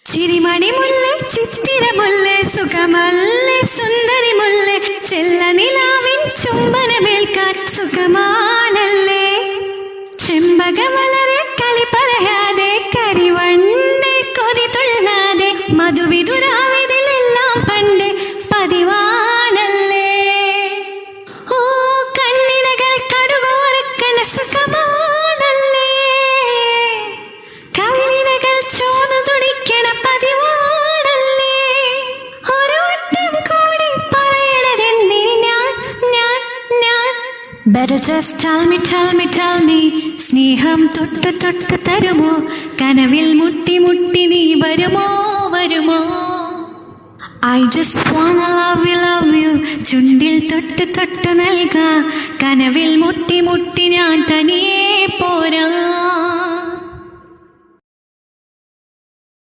ചിരിമണി മുല്ലേ ചിത്തിര മുല്ലേ സുഖമല്ലേ സുന്ദരി മുല്ലേ ചെല്ല നിലാവിൻ ചുംബനമേൽക്കാൻ സുഖമാണല്ലേ ചെമ്പക വളരെ കളി പറയാതെ കരിവണ്ണെ കൊതി തുള്ളാതെ മധുവിതുരാവിതിലെല്ലാം പണ്ട് പതിവാണല്ലേ ഓ കണ്ണിനകൾ കടുകോർക്കണ സുഖമാണല്ലേ കവിളിനകൾ ചോന്നു തുടിക്കണ പതിവാണല്ലേ ഒരു വട്ടം കൂടി പറയണതെന്തിന് ഞാൻ Better just tell me സ്നേഹം തൊട്ട് തൊട്ട് തരുമോ കനവിൽ മുട്ടി മുട്ടി നീ വരുമോ I just wanna love you ചുണ്ടിൽ തൊട്ട് തൊട്ട് നൽകാം കനവിൽ മുട്ടി മുട്ടി ഞാൻ തനിയെ പോരാ